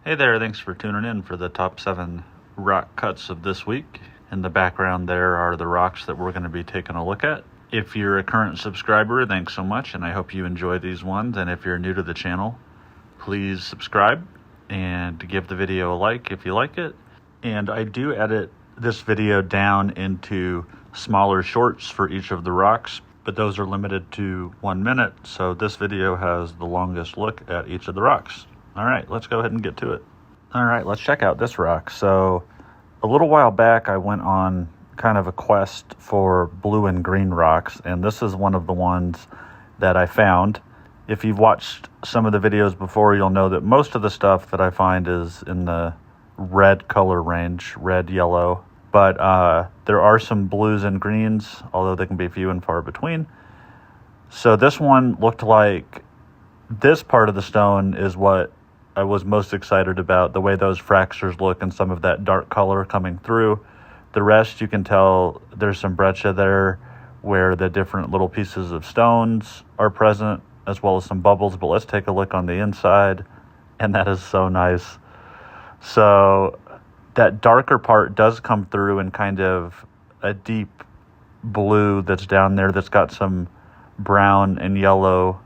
Hey there, thanks for tuning in for the top 7 rock cuts of this week. In the background there are the rocks that we're going to be taking a look at. If you're a current subscriber, thanks so much, and I hope you enjoy these ones. And if you're new to the channel, please subscribe and give the video a like if you like it. And I do edit this video down into smaller shorts for each of the rocks, but those are limited to 1 minute, so this video has the longest look at each of the rocks. All right, let's go ahead and get to it. All right, let's check out this rock. So a little while back, I went on kind of a quest for blue and green rocks, and this is one of the ones that I found. If you've watched some of the videos before, you'll know that most of the stuff that I find is in the red color range, red, yellow. But there are some blues and greens, although they can be few and far between. So this one looked like this part of the stone is what I was most excited about, the way those fractures look and some of that dark color coming through. The rest, you can tell there's some breccia there where the different little pieces of stones are present, as well as some bubbles. But let's take a look on the inside, and that is so nice. So that darker part does come through in kind of a deep blue that's down there that's got some brown and yellow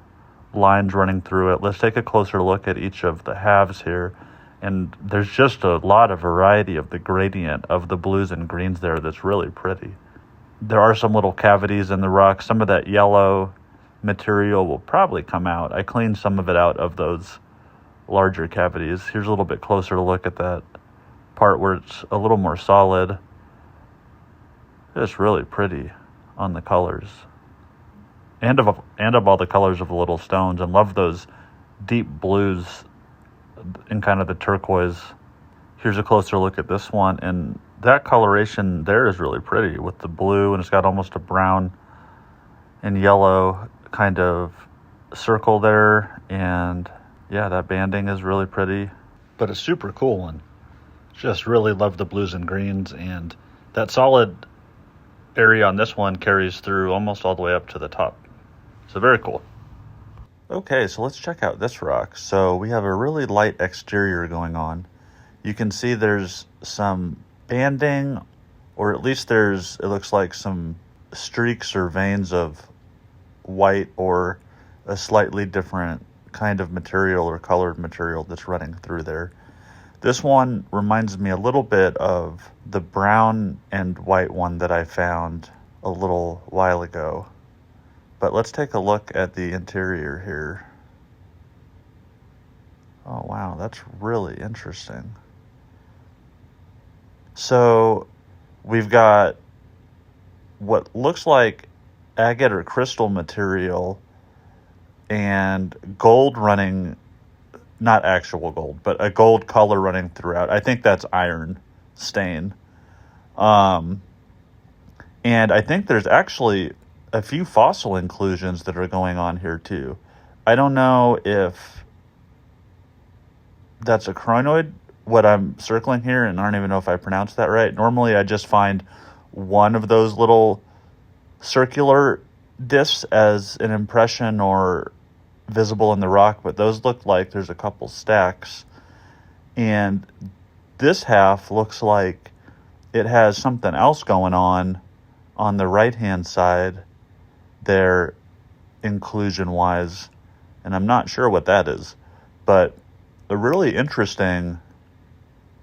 lines running through it. Let's take a closer look at each of the halves here, and there's just a lot of variety of the gradient of the blues and greens there that's really pretty. There are some little cavities in the rock. Some of that yellow material will probably come out. I cleaned some of it out of those larger cavities. Here's a little bit closer look at that part where it's a little more solid. It's really pretty on the colors. And of all the colors of the little stones, and love those deep blues and kind of the turquoise. Here's a closer look at this one, and that coloration there is really pretty with the blue, and it's got almost a brown and yellow kind of circle there, and yeah, that banding is really pretty, but a super cool one. Just really love the blues and greens, and that solid area on this one carries through almost all the way up to the top. So very cool. Okay, so let's check out this rock. So we have a really light exterior going on. You can see there's some banding, or at least it looks like some streaks or veins of white or a slightly different kind of material or colored material that's running through there. This one reminds me a little bit of the brown and white one that I found a little while ago. But let's take a look at the interior here. Oh, wow, that's really interesting. So we've got what looks like agate or crystal material and gold running, not actual gold, but a gold color running throughout. I think that's iron stain. And I think there's actually a few fossil inclusions that are going on here too. I don't know if that's a chronoid, what I'm circling here, and I don't even know if I pronounced that right. Normally I just find one of those little circular discs as an impression or visible in the rock, but those look like there's a couple stacks. And this half looks like it has something else going on the right-hand side there, inclusion-wise, and I'm not sure what that is, but a really interesting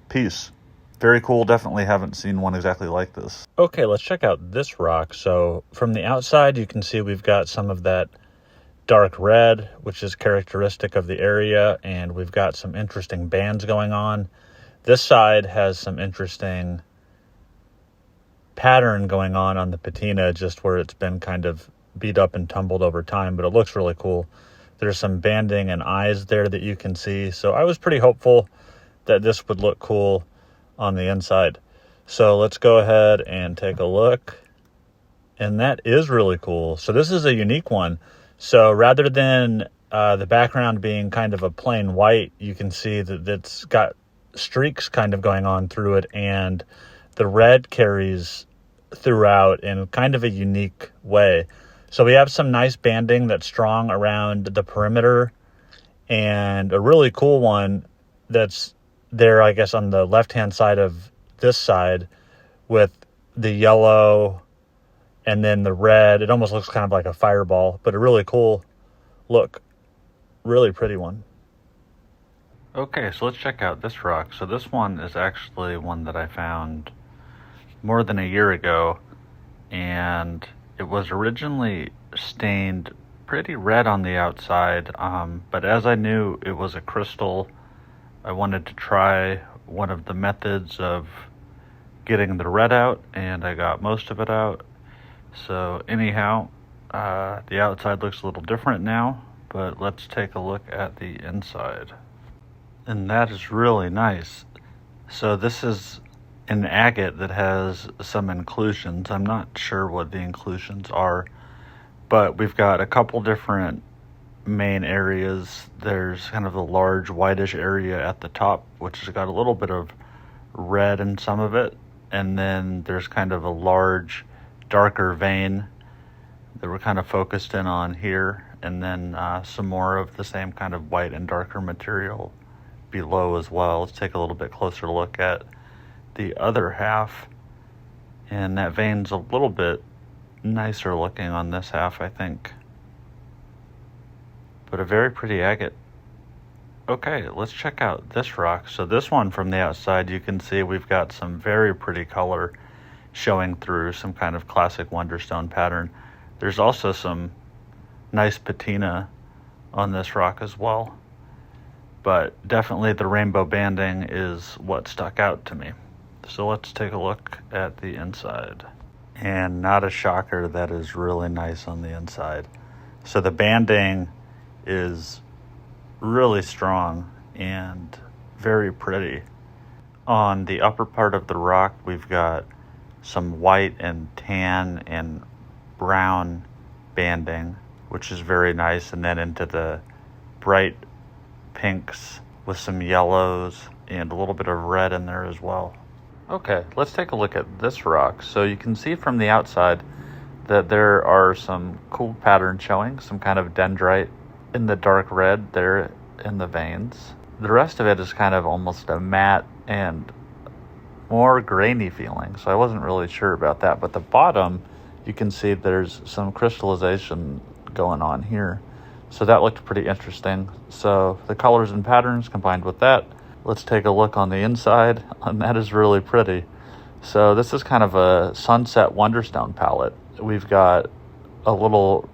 piece. Very cool. Definitely haven't seen one exactly like this. Okay, let's check out this rock. So from the outside, you can see we've got some of that dark red, which is characteristic of the area, and we've got some interesting bands going on. This side has some interesting pattern going on the patina, just where it's been kind of beat up and tumbled over time, but it looks really cool. There's some banding and eyes there that you can see. So I was pretty hopeful that this would look cool on the inside. So let's go ahead and take a look. And that is really cool. So this is a unique one. So rather than the background being kind of a plain white, you can see that it's got streaks kind of going on through it, and the red carries throughout in kind of a unique way. So we have some nice banding that's strong around the perimeter, and a really cool one that's there, I guess, on the left-hand side of this side with the yellow and then the red. It almost looks kind of like a fireball, but a really cool look. Really pretty one. Okay, so let's check out this rock. So this one is actually one that I found more than a year ago, and it was originally stained pretty red on the outside, but as I knew it was a crystal, I wanted to try one of the methods of getting the red out, and I got most of it out. So anyhow, the outside looks a little different now, but let's take a look at the inside. And that is really nice. So this is an agate that has some inclusions. I'm not sure what the inclusions are, but we've got a couple different main areas. There's kind of a large whitish area at the top, which has got a little bit of red in some of it. And then there's kind of a large, darker vein that we're kind of focused in on here. And then some more of the same kind of white and darker material below as well. Let's take a little bit closer look at the other half. And that vein's a little bit nicer looking on this half, I think. But a very pretty agate. Okay, let's check out this rock. So this one from the outside, you can see we've got some very pretty color showing through, some kind of classic Wonderstone pattern. There's also some nice patina on this rock as well. But definitely the rainbow banding is what stuck out to me. So let's take a look at the inside. And not a shocker, that is really nice on the inside. So the banding is really strong and very pretty. On the upper part of the rock, we've got some white and tan and brown banding, which is very nice, and then into the bright pinks with some yellows and a little bit of red in there as well. Okay, let's take a look at this rock. So you can see from the outside that there are some cool patterns showing, some kind of dendrite in the dark red there in the veins. The rest of it is kind of almost a matte and more grainy feeling, so I wasn't really sure about that. But the bottom, you can see there's some crystallization going on here. So that looked pretty interesting. So the colors and patterns combined with that, let's take a look on the inside, and that is really pretty. So this is kind of a sunset Wonderstone palette. We've got a little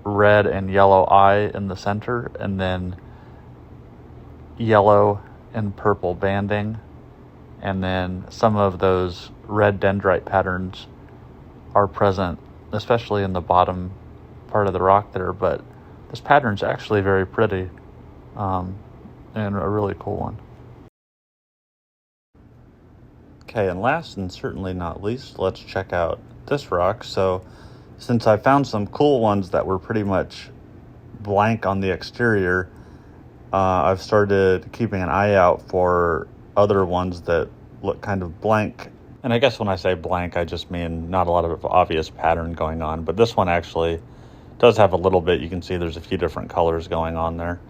red and yellow eye in the center, and then yellow and purple banding, and then some of those red dendrite patterns are present, especially in the bottom part of the rock there. But this pattern's actually very pretty, and a really cool one. Okay, and last and certainly not least, let's check out this rock. So since I found some cool ones that were pretty much blank on the exterior, I've started keeping an eye out for other ones that look kind of blank. And I guess when I say blank, I just mean not a lot of obvious pattern going on. But this one actually does have a little bit. You can see there's a few different colors going on there.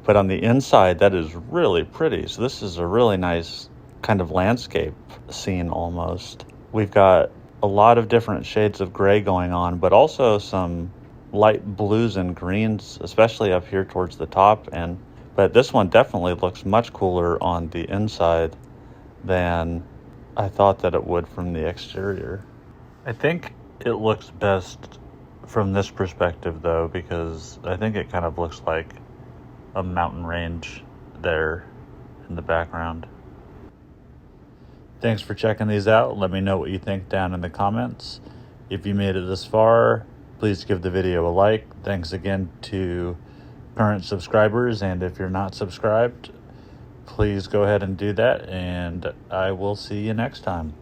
But on the inside, that is really pretty. So this is a really nice kind of landscape scene almost. We've got a lot of different shades of gray going on, but also some light blues and greens, especially up here towards the top. But this one definitely looks much cooler on the inside than I thought that it would from the exterior. I think it looks best from this perspective though, because I think it kind of looks like a mountain range there in the background. Thanks for checking these out. Let me know what you think down in the comments. If you made it this far, please give the video a like. Thanks again to current subscribers, and if you're not subscribed, please go ahead and do that, and I will see you next time.